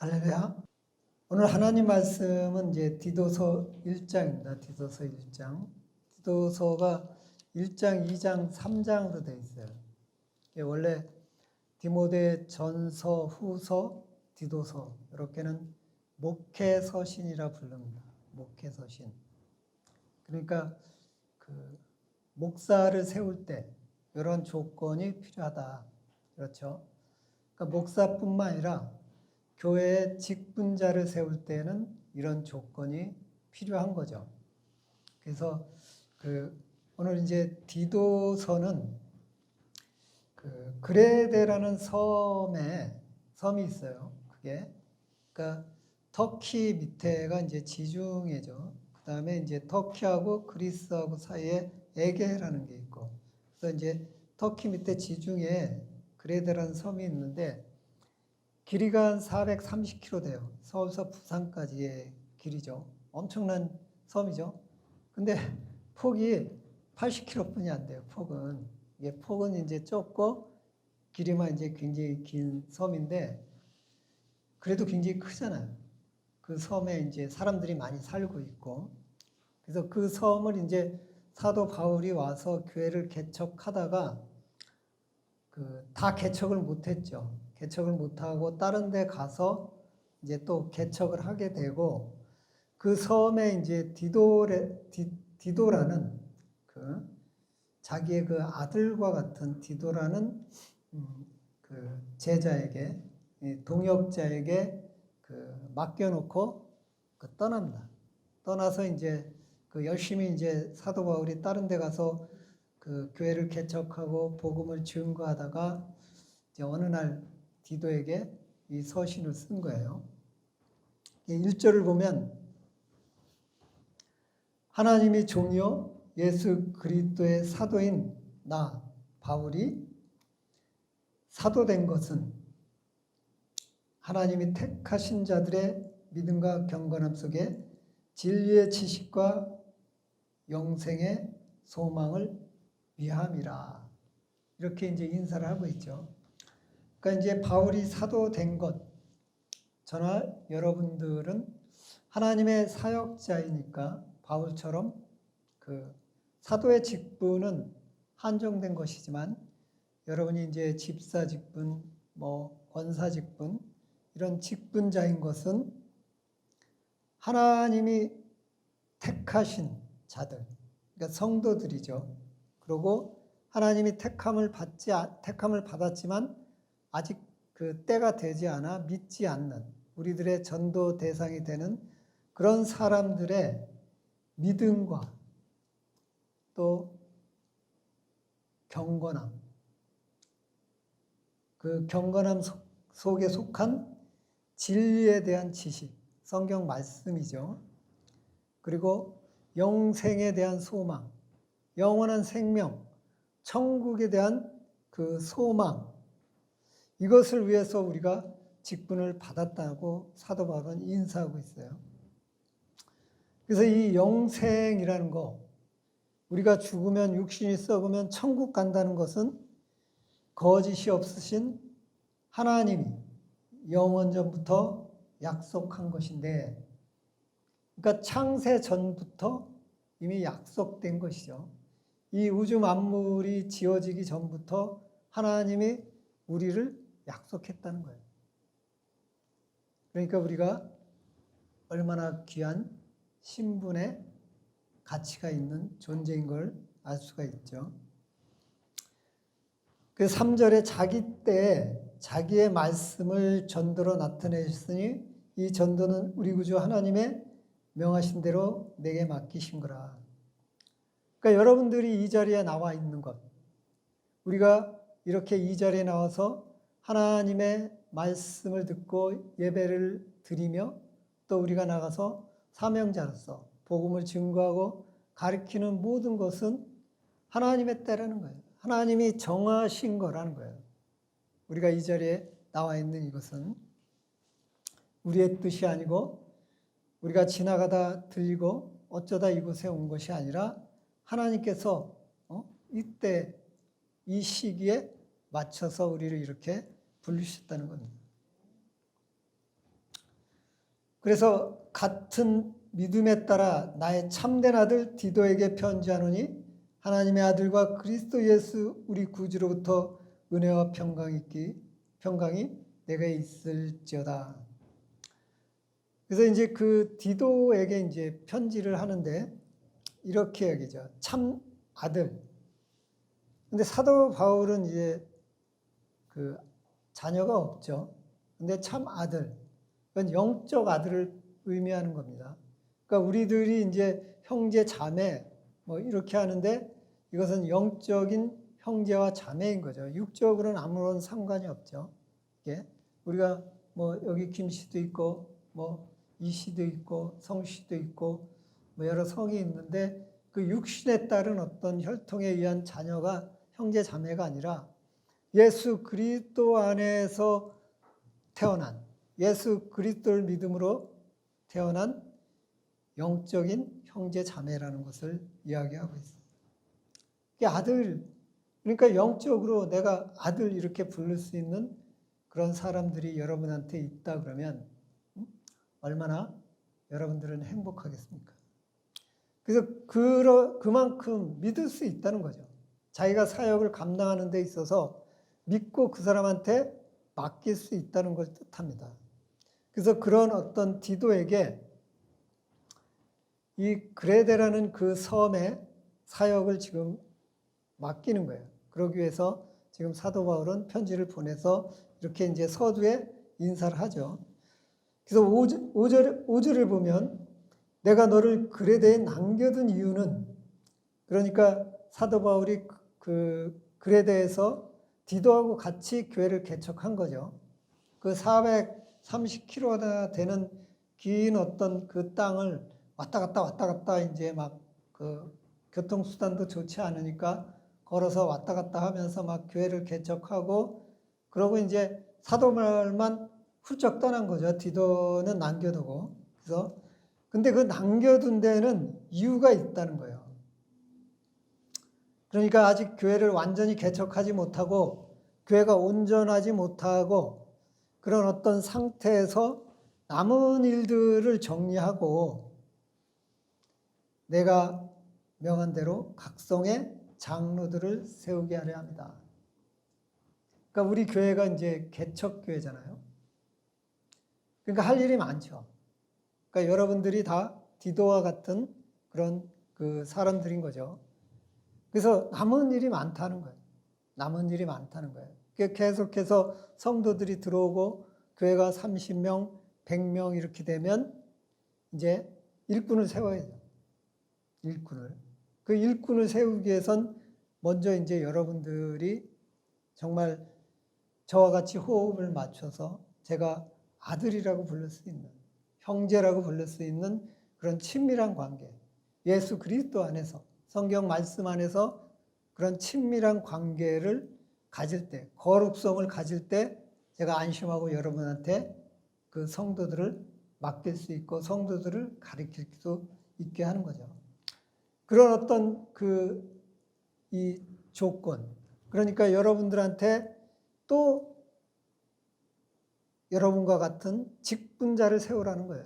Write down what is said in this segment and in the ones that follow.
할렐루야. 오늘 하나님 말씀은 이제 디도서 1장입니다. 디도서 1장. 디도서가 1장, 2장, 3장으로 되어 있어요. 원래 디모데 전서, 후서, 디도서 이렇게는 목회서신이라 부릅니다. 목회서신. 그러니까 그 목사를 세울 때 이런 조건이 필요하다. 그렇죠? 그러니까 목사뿐만 아니라 교회의 직분자를 세울 때는 이런 조건이 필요한 거죠. 그래서 오늘 이제 디도서는 그레데라는 섬이 있어요. 그러니까 터키 밑에가 이제 지중해죠. 그 다음에 이제 터키하고 그리스하고 사이에 에게라는 게 있고, 그래서 이제 터키 밑에 지중해에 그레데라는 섬이 있는데 길이가 한 430km 돼요. 서울서 부산까지의 길이죠. 엄청난 섬이죠. 근데 폭이 80km뿐이 안 돼요. 폭은 이제 좁고 길이만 이제 굉장히 긴 섬인데 그래도 굉장히 크잖아요. 그 섬에 이제 사람들이 많이 살고 있고, 그래서 그 섬을 이제 사도 바울이 와서 교회를 개척하다가 다 개척을 못했죠. 개척을 못하고 다른 데 가서 이제 또 개척을 하게 되고, 그 섬에 이제 디도라는 자기의 아들과 같은 디도라는 제자에게, 동역자에게 맡겨놓고 떠납니다. 떠나서 이제 열심히 이제 사도 바울이 다른 데 가서 교회를 개척하고 복음을 증거하다가 이제 어느 날 디도에게 이 서신을 쓴 거예요. 1절을 보면 하나님이 종이요 예수 그리스도의 사도인 나 바울이 사도된 것은 하나님이 택하신 자들의 믿음과 경건함 속에 진리의 지식과 영생의 소망을 위함이라. 이렇게 이제 인사를 하고 있죠. 그러니까 이제 바울이 사도된 것, 저나 여러분들은 하나님의 사역자이니까 바울처럼 사도의 직분은 한정된 것이지만 여러분이 이제 집사 직분, 권사 직분, 이런 직분자인 것은 하나님이 택하신 자들, 그러니까 성도들이죠. 그리고 하나님이 택함을 받았지만 아직 때가 되지 않아 믿지 않는 우리들의 전도 대상이 되는 그런 사람들의 믿음과 또 경건함, 그 경건함 속에 속한 진리에 대한 지식, 성경 말씀이죠. 그리고 영생에 대한 소망, 영원한 생명, 천국에 대한 그 소망, 이것을 위해서 우리가 직분을 받았다고 사도 바울은 인사하고 있어요. 그래서 이 영생이라는 거, 우리가 죽으면 육신이 썩으면 천국 간다는 것은 거짓이 없으신 하나님이 영원전부터 약속한 것인데, 그러니까 창세 전부터 이미 약속된 것이죠. 이 우주 만물이 지어지기 전부터 하나님이 우리를 약속했다는 거예요. 그러니까 우리가 얼마나 귀한 신분의 가치가 있는 존재인 걸 알 수가 있죠. 그 3절에 자기 때에 자기의 말씀을 전도로 나타내셨으니 이 전도는 우리 구주 하나님의 명하신 대로 내게 맡기신 거라. 그러니까 여러분들이 이 자리에 나와 있는 것, 우리가 이렇게 이 자리에 나와서 하나님의 말씀을 듣고 예배를 드리며 또 우리가 나가서 사명자로서 복음을 증거하고 가르치는 모든 것은 하나님의 때라는 거예요. 하나님이 정하신 거라는 거예요. 우리가 이 자리에 나와 있는 이것은 우리의 뜻이 아니고 우리가 지나가다 들리고 어쩌다 이곳에 온 것이 아니라 하나님께서 이때 이 시기에 맞춰서 우리를 이렇게 부르셨다는 겁니다. 그래서 같은 믿음에 따라 나의 참된 아들 디도에게 편지하노니 하나님의 아들과 그리스도 예수 우리 구주로부터 은혜와 평강이 내게 있을지어다. 그래서 이제 그 디도에게 이제 편지를 하는데 이렇게 얘기죠. 참 아들. 근데 사도 바울은 이제 그 자녀가 없죠. 근데 참 아들. 그건 영적 아들을 의미하는 겁니다. 그러니까 우리들이 이제 형제 자매 뭐 이렇게 하는데 이것은 영적인 형제와 자매인 거죠. 육적으로는 아무런 상관이 없죠. 예? 우리가 뭐 여기 김 씨도 있고 뭐 이 씨도 있고 성 씨도 있고 뭐 여러 성이 있는데 그 육신에 따른 어떤 혈통에 의한 자녀가 형제 자매가 아니라 예수 그리스도 안에서 태어난 예수 그리스도를 믿음으로 태어난 영적인 형제 자매라는 것을 이야기하고 있어요. 이게 아들, 그러니까 영적으로 내가 아들 이렇게 부를 수 있는 그런 사람들이 여러분한테 있다 그러면 얼마나 여러분들은 행복하겠습니까? 그래서 그만큼 믿을 수 있다는 거죠. 자기가 사역을 감당하는 데 있어서 믿고 그 사람한테 맡길 수 있다는 걸 뜻합니다. 그래서 그런 어떤 디도에게 이 그레데라는 그 섬의 사역을 지금 맡기는 거예요. 그러기 위해서 지금 사도 바울은 편지를 보내서 이렇게 이제 서두에 인사를 하죠. 그래서 5절을 보면 내가 너를 그레데에 남겨둔 이유는 그러니까 사도 바울이 그 그레데에서 디도하고 같이 교회를 개척한 거죠. 그 430km나 되는 긴 어떤 그 땅을 왔다 갔다 이제 막 그 교통수단도 좋지 않으니까 걸어서 왔다 갔다 하면서 막 교회를 개척하고 그러고 이제 사도 바울만 훌쩍 떠난 거죠. 디도는 남겨두고. 그래서 근데 그 남겨둔 데는 이유가 있다는 거예요. 그러니까 아직 교회를 완전히 개척하지 못하고 교회가 온전하지 못하고 그런 어떤 상태에서 남은 일들을 정리하고 내가 명한 대로 각성의 장로들을 세우게 하려 합니다. 그러니까 우리 교회가 이제 개척교회잖아요. 그러니까 할 일이 많죠. 그러니까 여러분들이 다 디도와 같은 그런 그 사람들인 거죠. 그래서 남은 일이 많다는 거예요. 남은 일이 많다는 거예요. 계속해서 성도들이 들어오고 교회가 30명, 100명 이렇게 되면 이제 일꾼을 세워야죠. 일꾼을. 그 일꾼을 세우기 위해선 먼저 이제 여러분들이 정말 저와 같이 호흡을 맞춰서 제가 아들이라고 부를 수 있는, 형제라고 부를 수 있는 그런 친밀한 관계, 예수 그리스도 안에서, 성경 말씀 안에서 그런 친밀한 관계를 가질 때, 거룩성을 가질 때 제가 안심하고 여러분한테 그 성도들을 맡길 수 있고 성도들을 가르칠 수 있게 하는 거죠. 그런 어떤 이 조건, 그러니까 여러분들한테 또 여러분과 같은 직분자를 세우라는 거예요.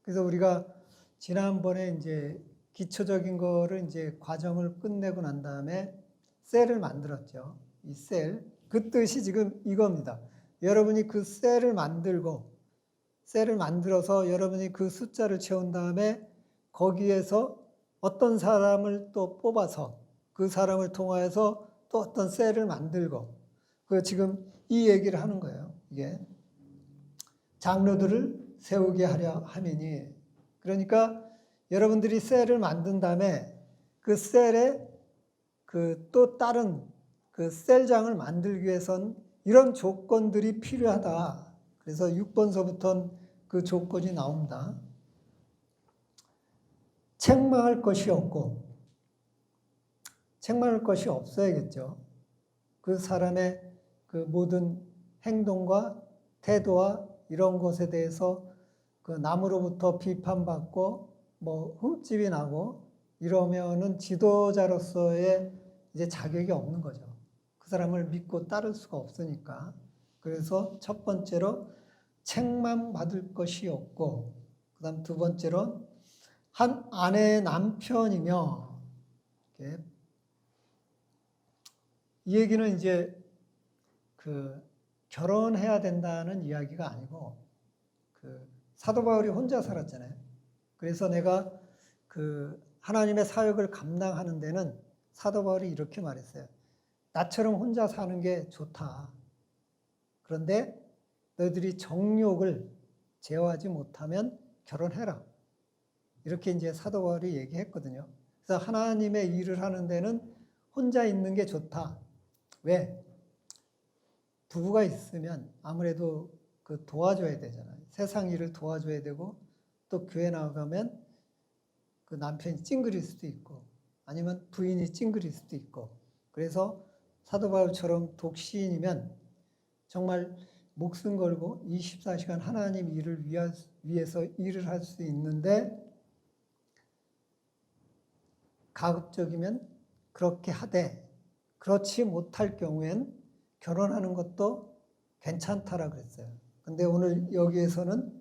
그래서 우리가 지난번에 이제 기초적인 거를 이제 과정을 끝내고 난 다음에 셀을 만들었죠. 이 셀. 그 뜻이 지금 이겁니다. 여러분이 그 셀을 만들어서 여러분이 그 숫자를 채운 다음에 거기에서 어떤 사람을 또 뽑아서 그 사람을 통하여서 또 어떤 셀을 만들고 그 지금 이 얘기를 하는 거예요. 이게 장로들을 세우게 하려 함이니 그러니까 여러분들이 셀을 만든 다음에 그 셀에 그 또 다른 그 셀장을 만들기 위해선 이런 조건들이 필요하다. 그래서 6번서부터는 그 조건이 나옵니다. 책망할 것이 없고 책망할 것이 없어야겠죠. 그 사람의 그 모든 행동과 태도와 이런 것에 대해서 그 남으로부터 비판받고 뭐 흠집이 나고 이러면은 지도자로서의 이제 자격이 없는 거죠. 그 사람을 믿고 따를 수가 없으니까. 그래서 첫 번째로 책망받을 것이 없고, 그 다음 두 번째로 한 아내의 남편이며, 이렇게. 이 얘기는 이제 그 결혼해야 된다는 이야기가 아니고, 그 사도 바울이 혼자 살았잖아요. 그래서 내가 그 하나님의 사역을 감당하는 데는 사도 바울이 이렇게 말했어요. 나처럼 혼자 사는 게 좋다. 그런데 너희들이 정욕을 제어하지 못하면 결혼해라. 이렇게 이제 사도 바울이 얘기했거든요. 그래서 하나님의 일을 하는 데는 혼자 있는 게 좋다. 왜? 부부가 있으면 아무래도 그 도와줘야 되잖아요. 세상 일을 도와줘야 되고, 또 교회 나가면 그 남편이 찡그릴 수도 있고, 아니면 부인이 찡그릴 수도 있고. 그래서 사도 바울처럼 독신이면 정말 목숨 걸고 24시간 하나님 일을 위해서 일을 할 수 있는데, 가급적이면 그렇게 하되, 그렇지 못할 경우엔 결혼하는 것도 괜찮다라 그랬어요. 근데 오늘 여기에서는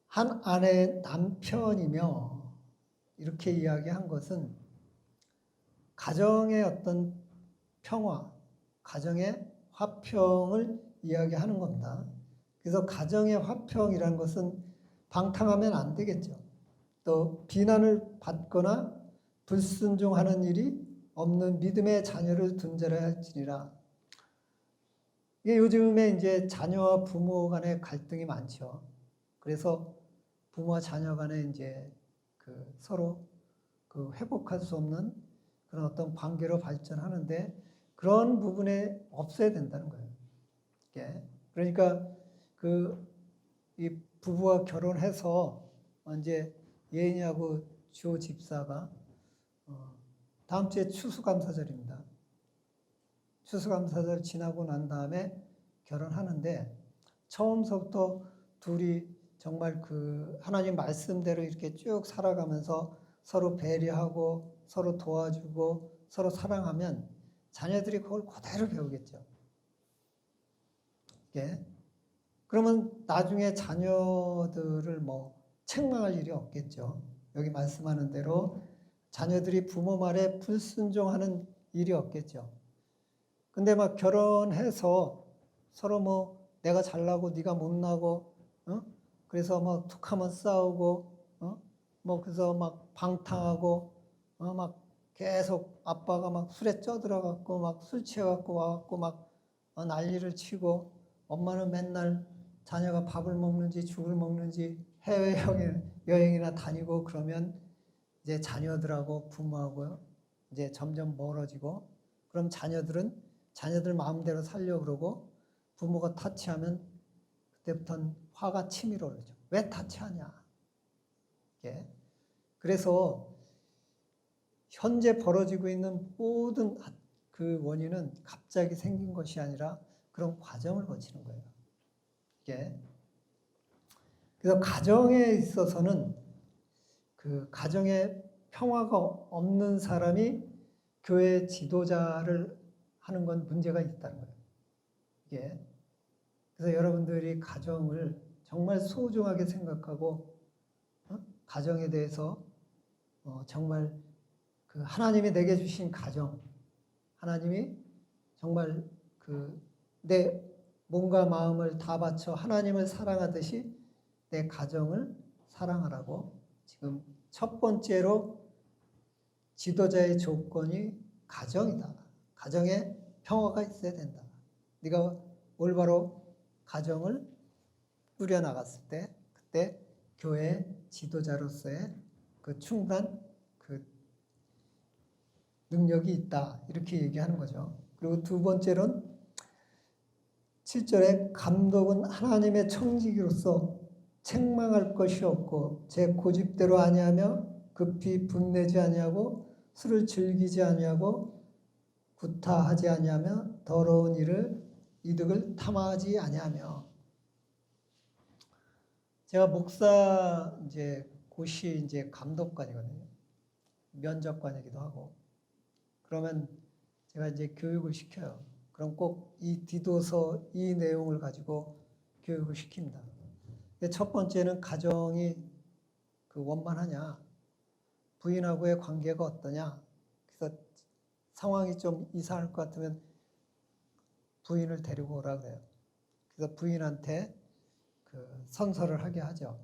한 아내의 남편이며 이렇게 이야기한 것은 가정의 어떤 평화, 가정의 화평을 이야기하는 겁니다. 그래서 가정의 화평이라는 것은 방탕하면 안 되겠죠. 또 비난을 받거나 불순종하는 일이 없는 믿음의 자녀를 둔자라 할지니라. 이게 요즘에 이제 자녀와 부모 간의 갈등이 많죠. 그래서 부모와 자녀 간에 이제 그 서로 그 회복할 수 없는 그런 어떤 관계로 발전하는데, 그런 부분에 없어야 된다는 거예요. 예. 그러니까 이 부부가 결혼해서 이제 예인이하고 조 집사가 다음 주에 추수감사절입니다. 추수감사절 지나고 난 다음에 결혼하는데, 처음서부터 둘이 정말 그 하나님 말씀대로 이렇게 쭉 살아가면서 서로 배려하고 서로 도와주고 서로 사랑하면 자녀들이 그걸 그대로 배우겠죠. 예. 그러면 나중에 자녀들을 뭐 책망할 일이 없겠죠. 여기 말씀하는 대로 자녀들이 부모 말에 불순종하는 일이 없겠죠. 근데 막 결혼해서 서로 뭐 내가 잘나고 네가 못나고, 그래서 뭐 툭하면 싸우고, 뭐 그래서 막 방탕하고, 막 계속 아빠가 막 술에 쪄들어갖고 막 술 취해갖고 와갖고 막 난리를 치고, 엄마는 맨날 자녀가 밥을 먹는지 죽을 먹는지 해외 여행이나 다니고, 그러면 이제 자녀들하고 부모하고요 이제 점점 멀어지고, 그럼 자녀들 마음대로 살려고 그러고, 부모가 타치하면 그때부터는 화가 치밀어 오르죠. 왜 타치하냐. 예. 그래서 현재 벌어지고 있는 모든 그 원인은 갑자기 생긴 것이 아니라 그런 과정을 거치는 거예요. 예. 그래서 가정에 있어서는 그 가정에 평화가 없는 사람이 교회 지도자를 하는 건 문제가 있다는 거예요. 예. 그래서 여러분들이 가정을 정말 소중하게 생각하고, 가정에 대해서 정말 그 하나님이 내게 주신 가정, 하나님이 정말 그 내 몸과 마음을 다 바쳐 하나님을 사랑하듯이 내 가정을 사랑하라고, 지금 첫 번째로 지도자의 조건이 가정이다. 가정에 평화가 있어야 된다. 네가 올바로 가정을 꾸려나갔을 때, 그때 교회 지도자로서의 그 충분한 그 능력이 있다. 이렇게 얘기하는 거죠. 그리고 두 번째로는 7절에 감독은 하나님의 청지기로서 책망할 것이 없고 제 고집대로 아니하며 급히 분내지 아니하고 술을 즐기지 아니하고 구타하지 아니하며 더러운 이득을 탐하지 아니하며. 제가 목사 이제 고시 이제 감독관이거든요. 면접관이기도 하고. 그러면 제가 이제 교육을 시켜요. 그럼 꼭 이 디도서 이 내용을 가지고 교육을 시킵니다. 첫 번째는 가정이 그 원만하냐, 부인하고의 관계가 어떠냐. 그래서 상황이 좀 이상할 것 같으면 부인을 데리고 오라 그래요. 그래서 부인한테 그 선서를 하게 하죠.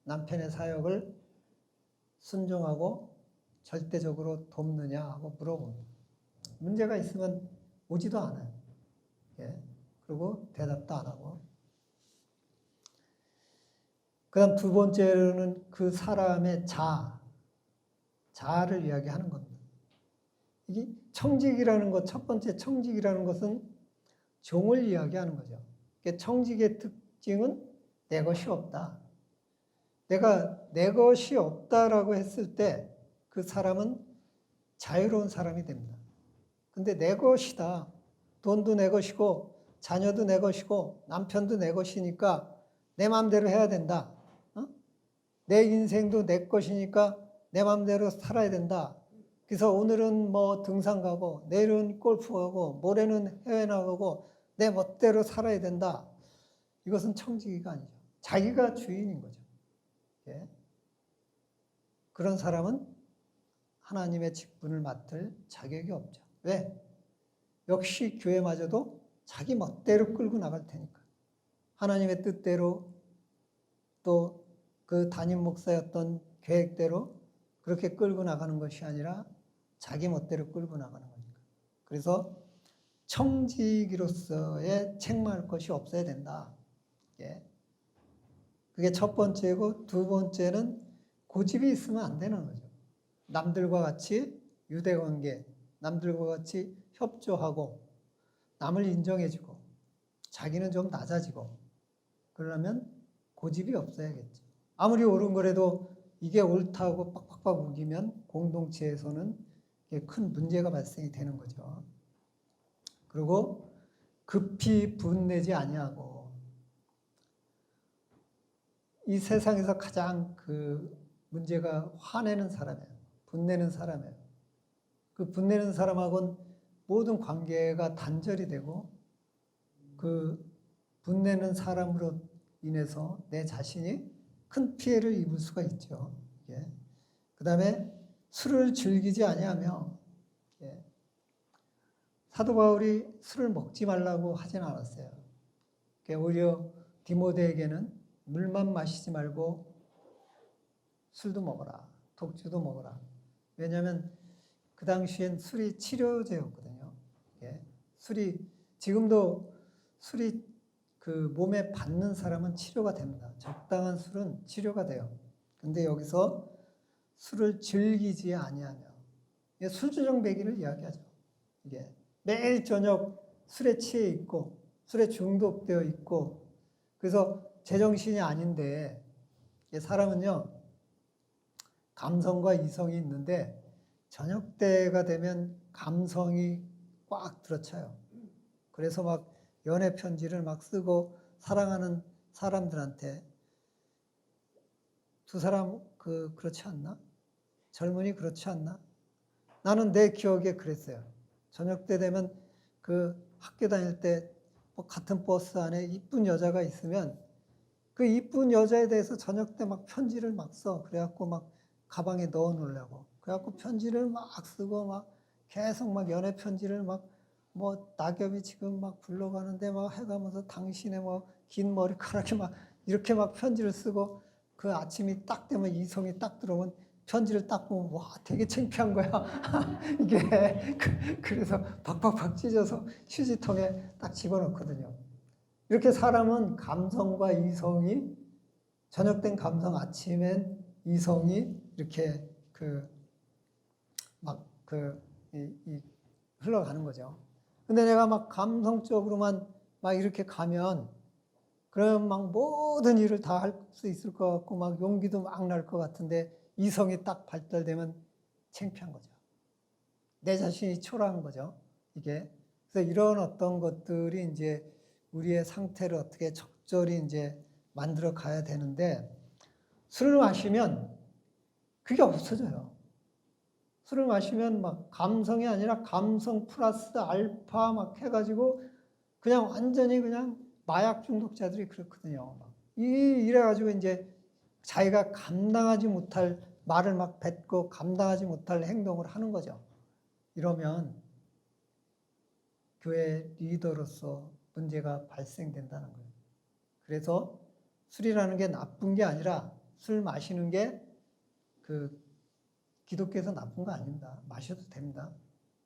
남편의 사역을 순종하고 절대적으로 돕느냐 하고 물어봅니다. 문제가 있으면 오지도 않아요. 예. 그리고 대답도 안 하고. 그 다음 두 번째로는 그 사람의 자아를 이야기하는 겁니다. 이게 청직이라는 것, 첫 번째 청직이라는 것은 종을 이야기하는 거죠. 청직의 특징은 내 것이 없다. 내가 내 것이 없다라고 했을 때 그 사람은 자유로운 사람이 됩니다. 근데 내 것이다. 돈도 내 것이고 자녀도 내 것이고 남편도 내 것이니까 내 마음대로 해야 된다. 내 인생도 내 것이니까 내 마음대로 살아야 된다. 그래서 오늘은 뭐 등산 가고 내일은 골프 가고 모레는 해외 나가고 내 멋대로 살아야 된다. 이것은 청지기가 아니죠. 자기가 주인인 거죠. 예. 그런 사람은 하나님의 직분을 맡을 자격이 없죠. 왜? 역시 교회마저도 자기 멋대로 끌고 나갈 테니까. 하나님의 뜻대로 또 그 담임 목사였던 계획대로 그렇게 끌고 나가는 것이 아니라 자기 멋대로 끌고 나가는 거니까. 그래서 청지기로서의 책망할 것이 없어야 된다. 예. 그게 첫 번째고 두 번째는 고집이 있으면 안 되는 거죠. 남들과 같이 유대관계, 남들과 같이 협조하고 남을 인정해주고 자기는 좀 낮아지고 그러려면 고집이 없어야겠죠. 아무리 옳은 거라도 이게 옳다고 빡빡빡 우기면 공동체에서는 큰 문제가 발생이 되는 거죠. 그리고 급히 분내지 아니하고 이 세상에서 가장 그 문제가 화내는 사람이에요. 분내는 사람이에요. 그 분내는 사람하고는 모든 관계가 단절이 되고 그 분내는 사람으로 인해서 내 자신이 큰 피해를 입을 수가 있죠. 예. 그 다음에 술을 즐기지 아니하며 예. 사도 바울이 술을 먹지 말라고 하진 않았어요. 오히려 디모데에게는 물만 마시지 말고 술도 먹어라. 독주도 먹어라. 왜냐하면 그 당시엔 술이 치료제였거든요. 예. 지금도 술이 그 몸에 받는 사람은 치료가 됩니다. 적당한 술은 치료가 돼요. 근데 여기서 술을 즐기지 아니하며 술주정배기를 이야기하죠. 이게 매일 저녁 술에 취해 있고 술에 중독되어 있고 그래서 제정신이 아닌데 사람은요 감성과 이성이 있는데 저녁 때가 되면 감성이 꽉 들어차요. 그래서 막 연애 편지를 막 쓰고 사랑하는 사람들한테 두 사람 그렇지 않나? 젊은이 그렇지 않나? 나는 내 기억에 그랬어요. 저녁 때 되면 그 학교 다닐 때 뭐 같은 버스 안에 이쁜 여자가 있으면 그 이쁜 여자에 대해서 저녁 때 막 편지를 막 써. 그래갖고 막 가방에 넣어 놓으려고. 그래갖고 편지를 막 쓰고 막 계속 막 연애 편지를 막 뭐 낙엽이 지금 막 굴러가는데 막 해가면서 당신의 뭐 긴 머리카락이 막 이렇게 막 편지를 쓰고 그 아침이 딱 되면 이성이 딱 들어오면 편지를 딱 보면 와 되게 창피한 거야. 이게 그래서 박박박 찢어서 휴지통에 딱 집어넣거든요. 이렇게 사람은 감성과 이성이 저녁 땐 감성, 아침엔 이성이 이렇게 흘러가는 거죠. 근데 내가 막 감성적으로만 막 이렇게 가면 그럼 막 모든 일을 다 할 수 있을 것 같고 막 용기도 막 날 것 같은데 이성이 딱 발달되면 창피한 거죠. 내 자신이 초라한 거죠. 이게. 그래서 이런 어떤 것들이 이제 우리의 상태를 어떻게 적절히 이제 만들어 가야 되는데 술을 마시면 그게 없어져요. 술을 마시면 막 감성이 아니라 감성 플러스 알파 막 해가지고 그냥 완전히 그냥 마약 중독자들이 그렇거든요. 이래가지고 이제 자기가 감당하지 못할 말을 막 뱉고 감당하지 못할 행동을 하는 거죠. 이러면 교회 리더로서 문제가 발생된다는 거예요. 그래서 술이라는 게 나쁜 게 아니라 술 마시는 게 기독교에서 나쁜 거 아닙니다. 마셔도 됩니다.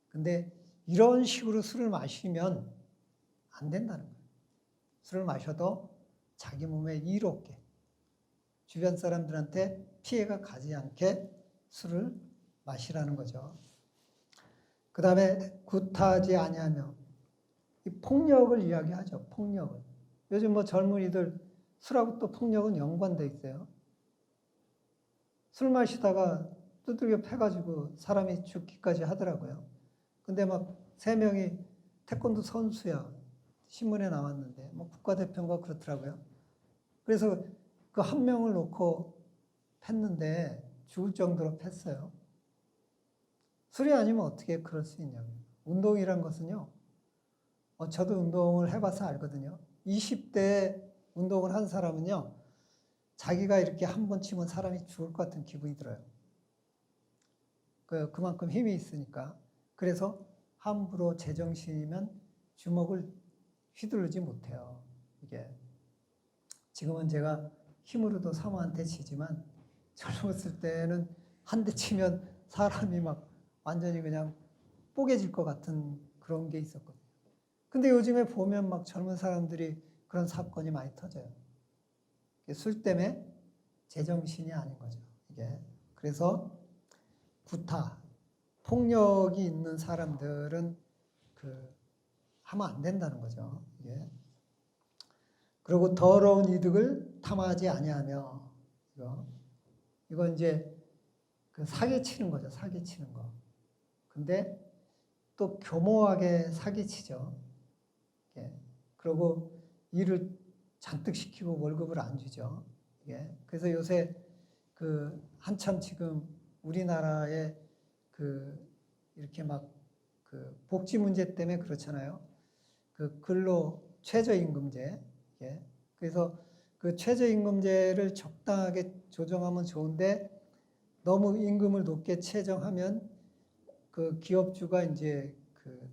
근데 이런 식으로 술을 마시면 안 된다는 거예요. 술을 마셔도 자기 몸에 이롭게 주변 사람들한테 피해가 가지 않게 술을 마시라는 거죠. 그 다음에 구타하지 아니하며 이 폭력을 이야기하죠. 폭력을. 요즘 뭐 젊은이들 술하고 또 폭력은 연관돼 있어요. 술 마시다가 두들겨 패가지고 사람이 죽기까지 하더라고요. 근데 막 3명이 태권도 선수야. 신문에 나왔는데 뭐 국가대표인가 그렇더라고요. 그래서 그 한 명을 놓고 팼는데 죽을 정도로 팼어요. 술이 아니면 어떻게 그럴 수 있냐고요. 운동이란 것은요. 저도 운동을 해봐서 알거든요. 20대에 운동을 한 사람은요. 자기가 이렇게 한 번 치면 사람이 죽을 것 같은 기분이 들어요. 그만큼 힘이 있으니까. 그래서 함부로 제정신이면 주먹을 휘두르지 못해요. 이게 지금은 제가 힘으로도 사모한테 치지만 젊었을 때는 한 대 치면 사람이 막 완전히 그냥 뽀개질 것 같은 그런 게 있었거든요. 근데 요즘에 보면 막 젊은 사람들이 그런 사건이 많이 터져요. 술 때문에 제정신이 아닌 거죠. 이게 그래서 구타, 폭력이 있는 사람들은 하면 안 된다는 거죠. 이게. 그리고 더러운 이득을 탐하지 아니하며 이건 이제 사기치는 거죠. 사기치는 거. 근데 또 교모하게 사기치죠. 예. 그리고 일을 잔뜩 시키고 월급을 안 주죠. 예. 그래서 요새 한참 지금 우리나라에 이렇게 막 복지 문제 때문에 그렇잖아요. 근로 최저임금제. 예. 그래서 최저임금제를 적당하게 조정하면 좋은데 너무 임금을 높게 채정하면 기업주가 이제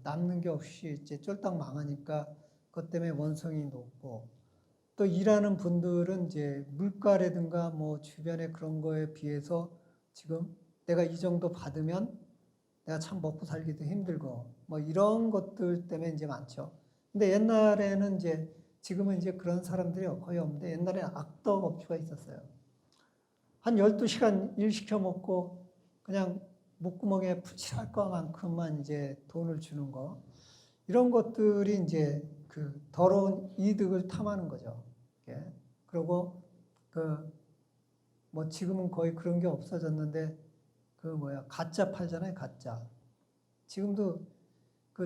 남는 게 없이 이제 쫄딱 망하니까 그것 때문에 원성이 높고 또 일하는 분들은 이제 물가라든가 뭐 주변에 그런 거에 비해서 지금 내가 이 정도 받으면 내가 참 먹고 살기도 힘들고 뭐 이런 것들 때문에 이제 많죠. 근데 옛날에는 지금은 이제 그런 사람들이 거의 없는데 옛날에 악덕 업주가 있었어요. 한 12시간 일 시켜 먹고 그냥 목구멍에 푸칠할 것만큼만 이제 돈을 주는 거. 이런 것들이 이제 더러운 이득을 탐하는 거죠. 예. 그리고 뭐 지금은 거의 그런 게 없어졌는데 가짜 팔잖아요, 가짜. 지금도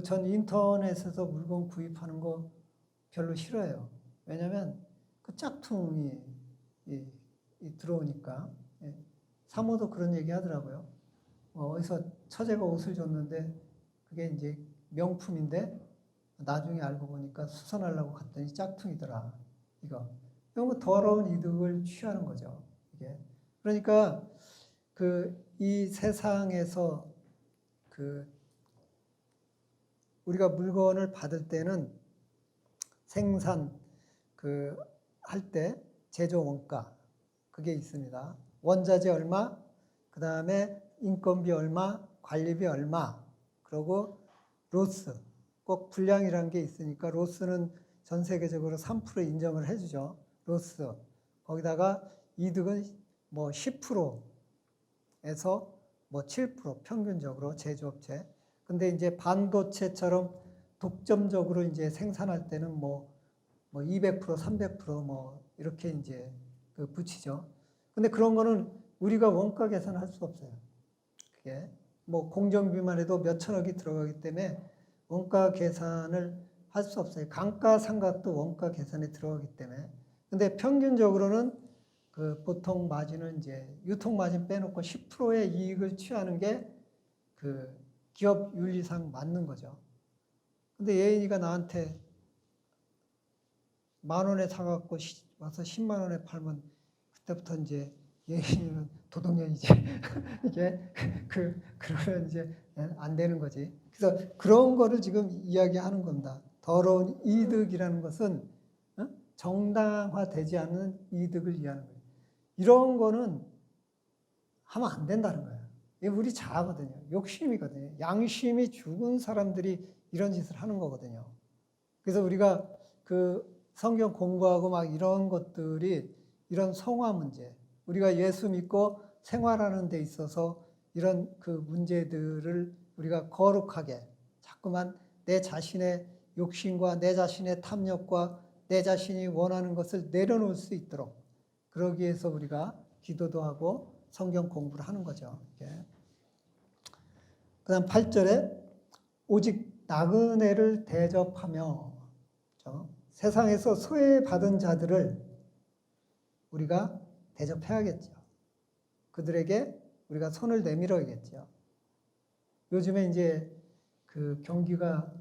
전 인터넷에서 물건 구입하는 거 별로 싫어해요. 왜냐면 짝퉁이 들어오니까. 예. 사모도 그런 얘기 하더라고요. 어디서 처제가 옷을 줬는데 그게 이제 명품인데 나중에 알고 보니까 수선하려고 갔더니 짝퉁이더라. 이런 거 더러운 이득을 취하는 거죠. 이게. 그러니까 이 세상에서 우리가 물건을 받을 때는 생산 할 때 제조 원가 그게 있습니다. 원자재 얼마, 그 다음에 인건비 얼마, 관리비 얼마, 그리고 로스 꼭 분량이라는 게 있으니까 로스는 전 세계적으로 3% 인정을 해주죠. 로스 거기다가 이득은 뭐 10%에서 뭐 7% 평균적으로 제조업체. 근데 이제 반도체처럼 독점적으로 이제 생산할 때는 뭐 200%, 300% 이렇게 이제 붙이죠. 근데 그런 거는 우리가 원가 계산할 수 없어요. 그게 뭐 공정비만 해도 몇 천억이 들어가기 때문에 원가 계산을 할 수 없어요. 감가상각도 원가 계산에 들어가기 때문에. 근데 평균적으로는 보통 마진은 이제 유통 마진 빼놓고 10%의 이익을 취하는 게 기업 윤리상 맞는 거죠. 근데 예인이가 나한테 10,000원에 사갖고 와서 10만 원에 팔면 그때부터 이제 예인은 도덕년이지. 이게 그러면 이제 안 되는 거지. 그래서 그런 거를 지금 이야기하는 겁니다. 더러운 이득이라는 것은 정당화되지 않는 이득을 이해하는 거예요. 이런 거는 하면 안 된다는 거예요. 이게 우리 자아거든요. 욕심이거든요. 양심이 죽은 사람들이 이런 짓을 하는 거거든요. 그래서 우리가 그 성경 공부하고 막 이런 것들이 이런 성화 문제, 우리가 예수 믿고 생활하는 데 있어서 이런 그 문제들을 우리가 거룩하게 자꾸만 내 자신의 욕심과 내 자신의 탐욕과 내 자신이 원하는 것을 내려놓을 수 있도록 그러기 위해서 우리가 기도도 하고 성경 공부를 하는 거죠. 그 다음 8절에 오직 나그네를 대접하며 세상에서 소외받은 자들을 우리가 대접해야겠죠. 그들에게 우리가 손을 내밀어야겠죠. 요즘에 이제 그 경기가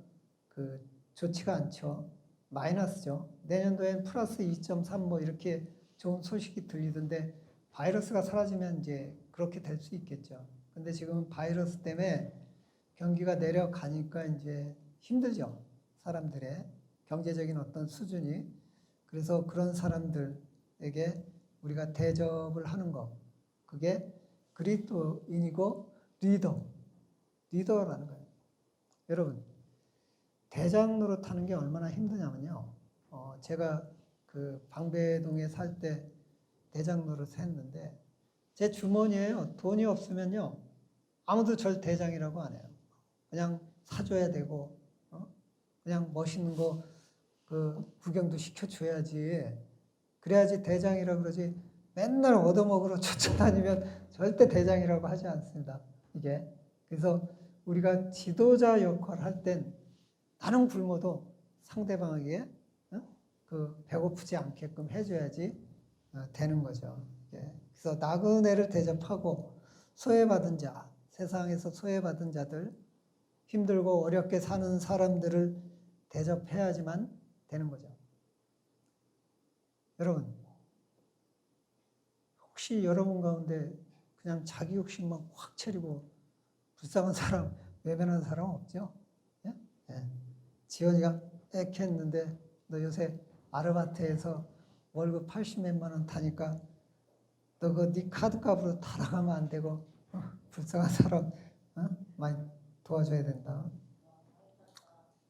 좋지가 않죠. 마이너스죠. 내년도엔 플러스 2.3 뭐 이렇게 좋은 소식이 들리던데 바이러스가 사라지면 이제 그렇게 될 수 있겠죠. 근데 지금 바이러스 때문에 경기가 내려가니까 이제 힘들죠. 사람들의 경제적인 어떤 수준이. 그래서 그런 사람들에게 우리가 대접을 하는 것. 그게 그리스도인이고 리더라는 거예요. 여러분, 대장 노릇하는 게 얼마나 힘드냐면요. 제가 그 방배동에 살 때 대장 노릇을 했는데 제 주머니에 돈이 없으면요. 아무도 절 대장이라고 안 해요. 그냥 사줘야 되고 그냥 멋있는 거 구경도 시켜줘야지. 그래야지 대장이라고 그러지. 맨날 얻어먹으러 쫓아다니면 절대 대장이라고 하지 않습니다. 이게. 그래서 우리가 지도자 역할을 할 땐 나는 굶어도 상대방에게 배고프지 않게끔 해줘야지 되는 거죠. 그래서 나그네를 대접하고 소외받은 자, 세상에서 소외받은 자들, 힘들고 어렵게 사는 사람들을 대접해야지만 되는 거죠. 여러분, 혹시 여러분 가운데 그냥 자기 욕심만 확 차리고 불쌍한 사람, 외면하는 사람 없죠? 예? 예. 지원이가 했는데 너 요새 아르바이트에서 월급 80몇만 원 타니까 너 네 카드값으로 다 나가면 안 되고 불쌍한 사람 많이 도와줘야 된다.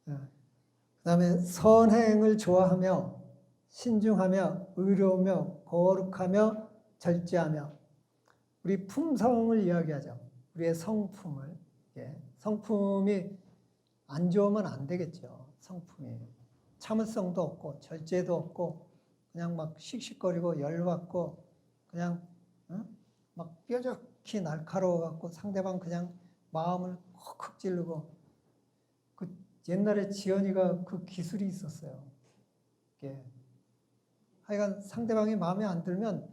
예. 그 다음에 선행을 좋아하며 신중하며 의로우며 거룩하며 절제하며 우리 품성을 이야기하죠. 우리의 성품을. 성품이 안 좋으면 안 되겠죠. 성품이. 참을성도 없고 절제도 없고 그냥 막 씩씩거리고 열받고 그냥 막 뾰족히 날카로워갖고 상대방 그냥 마음을 콕콕 찌르고 옛날에 지연이가 그 기술이 있었어요. 하여간 상대방이 마음에 안 들면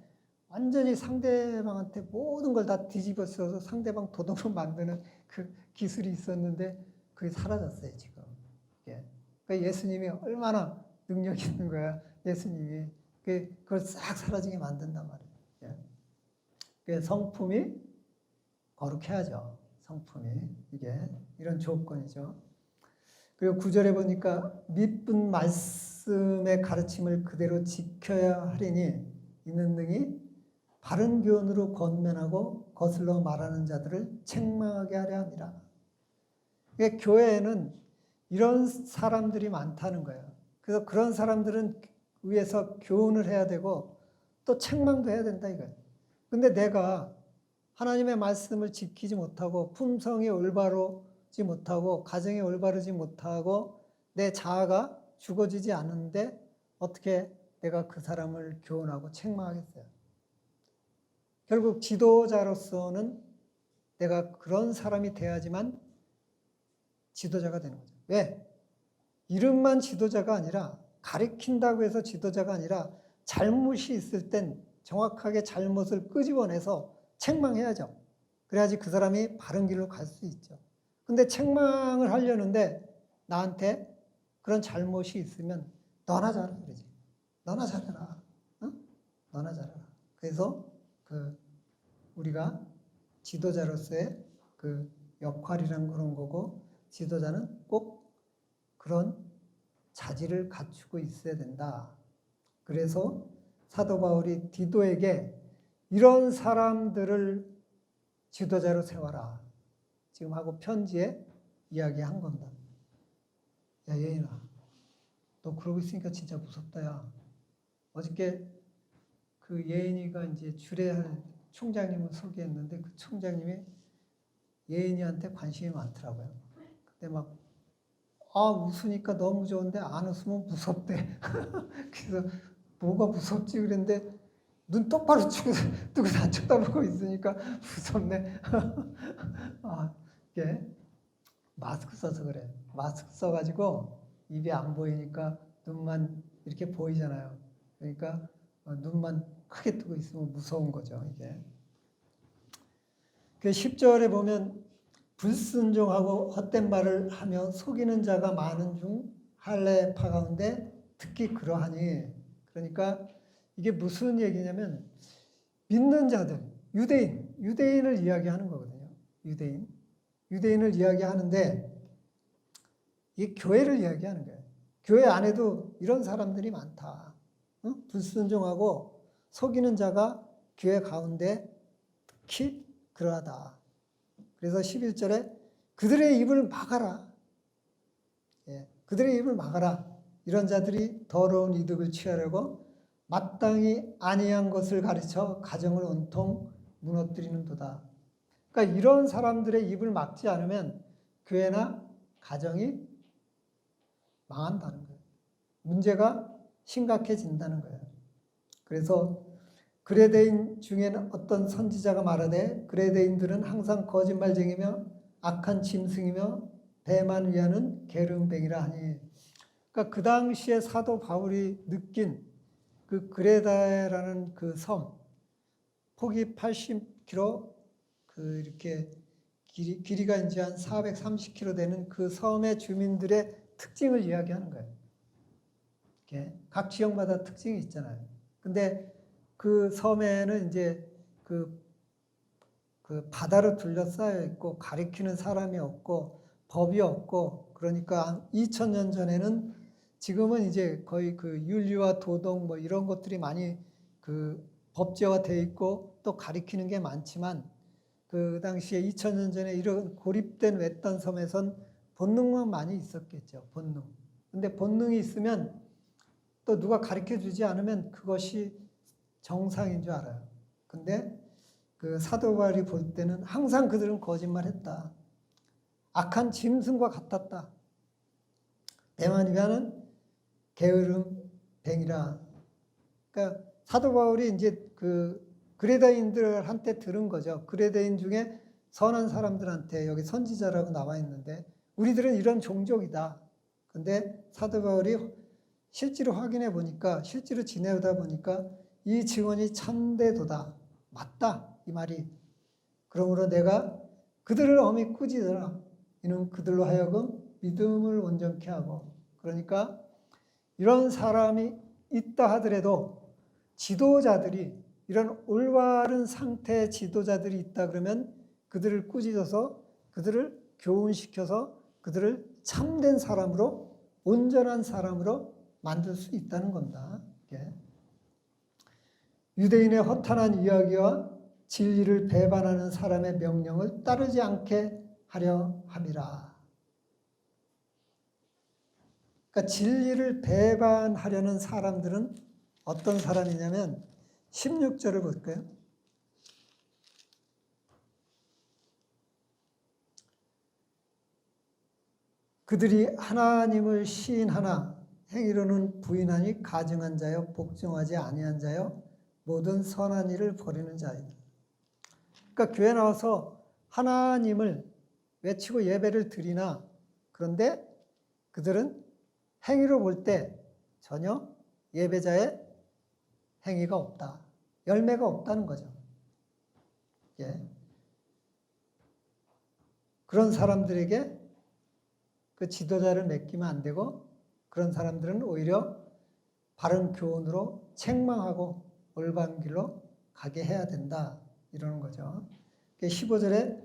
완전히 상대방한테 모든 걸 다 뒤집어 써서 상대방 도둑으로 만드는 그 기술이 있었는데 그게 사라졌어요, 지금. 그러니까 예수님이 얼마나 능력 있는 거야, 예수님이. 그걸 싹 사라지게 만든단 말이에요. 성품이 거룩해야죠. 성품이. 이게 이런 조건이죠. 그리고 9절에 보니까 믿은 말씀의 가르침을 그대로 지켜야 하리니 이는 등이 바른 교훈으로 권면하고 거슬러 말하는 자들을 책망하게 하려 합니다. 그러니까 교회에는 이런 사람들이 많다는 거예요. 그래서 그런 사람들은 위에서 교훈을 해야 되고 또 책망도 해야 된다 이거예요. 근데 내가 하나님의 말씀을 지키지 못하고 품성이 올바르지 못하고 가정이 올바르지 못하고 내 자아가 죽어지지 않는데 어떻게 내가 그 사람을 교훈하고 책망하겠어요? 결국 지도자로서는 내가 그런 사람이 돼야지만 지도자가 되는 거죠. 왜? 이름만 지도자가 아니라 가르친다고 해서 지도자가 아니라 잘못이 있을 땐 정확하게 잘못을 끄집어내서 책망해야죠. 그래야지 그 사람이 바른 길로 갈 수 있죠. 근데 책망을 하려는데 나한테 그런 잘못이 있으면 너나 잘해 그러지. 너나 잘해라. 응? 너나 잘해라. 그래서 우리가 지도자로서의 역할이란 그런 거고, 지도자는 꼭 그런 자질을 갖추고 있어야 된다. 그래서 사도 바울이 디도에게 이런 사람들을 지도자로 세워라. 지금 하고 편지에 이야기한 겁니다. 야, 예인아, 너 그러고 있으니까 진짜 무섭다, 야. 어저께 예인이가 이제 주례할 총장님을 소개했는데 그 총장님이 예인이한테 관심이 많더라고요. 근데 웃으니까 너무 좋은데 안 웃으면 무섭대. 그래서 뭐가 무섭지 그랬는데 눈 똑바로 뜨고 다 쳐다보고 있으니까 무섭네. 이게 마스크 써서 그래. 마스크 써가지고 입이 안 보이니까 눈만 이렇게 보이잖아요. 그러니까 눈만 크게 뜨고 있으면 무서운 거죠, 이게. 그 10절에 보면 불순종하고 헛된 말을 하며 속이는 자가 많은 중 할례파 가운데 특히 그러하니. 그러니까 이게 무슨 얘기냐면 믿는 자들, 유대인을 이야기하는 거거든요. 유대인을 이야기하는데 이 교회를 이야기하는 거예요. 교회 안에도 이런 사람들이 많다. 응? 불순종하고 속이는 자가 교회 가운데 특히 그러하다. 그래서 11절에 그들의 입을 막아라. 예, 그들의 입을 막아라. 이런 자들이 더러운 이득을 취하려고 마땅히 아니한 것을 가르쳐 가정을 온통 무너뜨리는도다. 그러니까 이런 사람들의 입을 막지 않으면 교회나 가정이 망한다는 거예요. 문제가 심각해진다는 거예요. 그래서 그레데인 중에는 어떤 선지자가 말하되 그레데인들은 항상 거짓말쟁이며 악한 짐승이며 배만 위하는 게으름뱅이라 하니. 그러니까 그 당시에 사도 바울이 느낀 그레다라는 섬, 폭이 80km, 이렇게 길이가 이제 한 430km 되는 그 섬의 주민들의 특징을 이야기하는 거예요. 이렇게 각 지역마다 특징이 있잖아요. 근데 그 섬에는 이제 그 바다로 둘러싸여 있고 가리키는 사람이 없고 법이 없고, 그러니까 2000년 전에는, 지금은 이제 거의 윤리와 도덕 이런 것들이 많이 법제화 되어 있고 또 가리키는 게 많지만 그 당시에 2000년 전에 이런 고립된 외딴 섬에선 본능만 많이 있었겠죠. 본능. 근데 본능이 있으면 또 누가 가르쳐 주지 않으면 그것이 정상인 줄 알아요. 근데 사도 바울이 볼 때는 항상 그들은 거짓말했다. 악한 짐승과 같았다. 배만 위하는 게으름 뱅이라. 그러니까 사도 바울이 이제 그레다인들한테 들은 거죠. 그레다인 중에 선한 사람들한테, 여기 선지자라고 나와 있는데 우리들은 이런 종족이다. 근데 사도 바울이 실제로 확인해 보니까, 실제로 지내다 보니까 이 증언이 참되도다. 맞다. 이 말이. 그러므로 내가 그들을 엄히 꾸짖으라. 이는 그들로 하여금 믿음을 온전케 하고. 그러니까 이런 사람이 있다 하더라도 지도자들이, 이런 올바른 상태의 지도자들이 있다 그러면 그들을 꾸짖어서 그들을 교훈시켜서 그들을 참된 사람으로, 온전한 사람으로 만들 수 있다는 겁니다. 유대인의 허탄한 이야기와 진리를 배반하는 사람의 명령을 따르지 않게 하려 함이라. 그러니까 진리를 배반하려는 사람들은 어떤 사람이냐면 16절을 볼까요? 그들이 하나님을 시인하나 행위로는 부인하니 가증한 자여 복종하지 아니한 자여 모든 선한 일을 버리는 자이다. 그러니까 교회 나와서 하나님을 외치고 예배를 드리나, 그런데 그들은 행위로 볼 때 전혀 예배자의 행위가 없다. 열매가 없다는 거죠. 예. 그런 사람들에게 그 지도자를 맡기면 안 되고, 그런 사람들은 오히려 바른 교훈으로 책망하고 올바른 길로 가게 해야 된다. 이러는 거죠. 15절에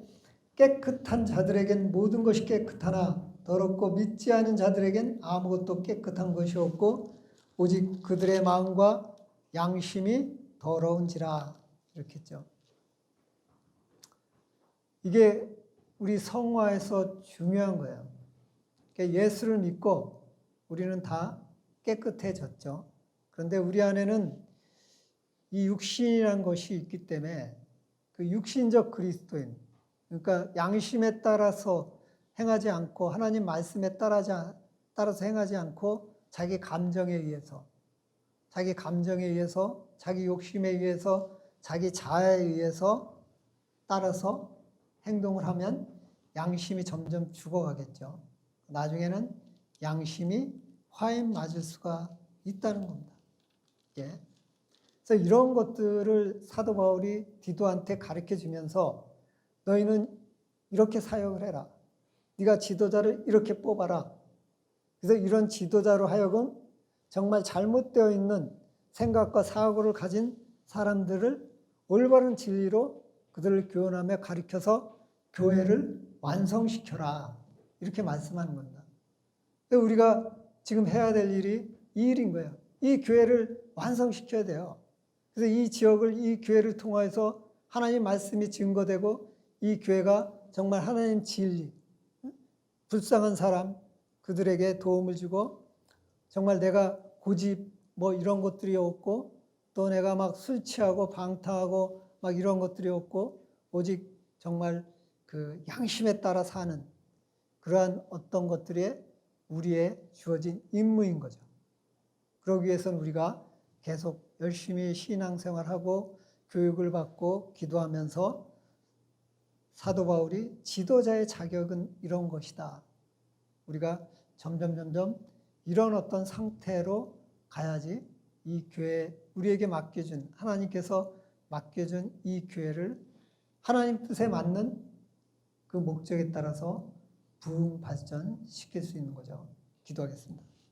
깨끗한 자들에겐 모든 것이 깨끗하나 더럽고 믿지 않은 자들에겐 아무것도 깨끗한 것이 없고 오직 그들의 마음과 양심이 더러운지라. 이렇게 했죠. 이게 우리 성화에서 중요한 거예요. 그러니까 예수를 믿고 우리는 다 깨끗해졌죠. 그런데 우리 안에는 이 육신이라는 것이 있기 때문에 그 육신적 그리스도인, 그러니까 양심에 따라서 행하지 않고 하나님 말씀에 따라서 행하지 않고 자기 감정에 의해서, 자기 욕심에 의해서, 자기 자아에 의해서 따라서 행동을 하면 양심이 점점 죽어가겠죠. 나중에는 양심이 화에 맞을 수가 있다는 겁니다. 예. 그래서 이런 것들을 사도 바울이 디도한테 가르쳐 주면서 너희는 이렇게 사역을 해라. 네가 지도자를 이렇게 뽑아라. 그래서 이런 지도자로 하여금 정말 잘못되어 있는 생각과 사고를 가진 사람들을 올바른 진리로 그들을 교훈하며 가르쳐서 교회를 완성시켜라. 이렇게 말씀하는 겁니다. 우리가 지금 해야 될 일이 이 일인 거예요. 이 교회를 완성시켜야 돼요. 그래서 이 지역을, 이 교회를 통해서 하나님 말씀이 증거되고 이 교회가 정말 하나님 진리, 불쌍한 사람, 그들에게 도움을 주고 정말 내가 고집 뭐 이런 것들이 없고 또 내가 막 술 취하고 방탕하고 막 이런 것들이 없고 오직 정말 그 양심에 따라 사는 그러한 어떤 것들이 우리의 주어진 임무인 거죠. 그러기 위해서는 우리가 계속 열심히 신앙생활하고 교육을 받고 기도하면서 사도 바울이 지도자의 자격은 이런 것이다. 우리가 점점 이런 어떤 상태로 가야지 이 교회, 우리에게 맡겨준, 하나님께서 맡겨준 이 교회를 하나님 뜻에 맞는 그 목적에 따라서 부흥 발전시킬 수 있는 거죠. 기도하겠습니다.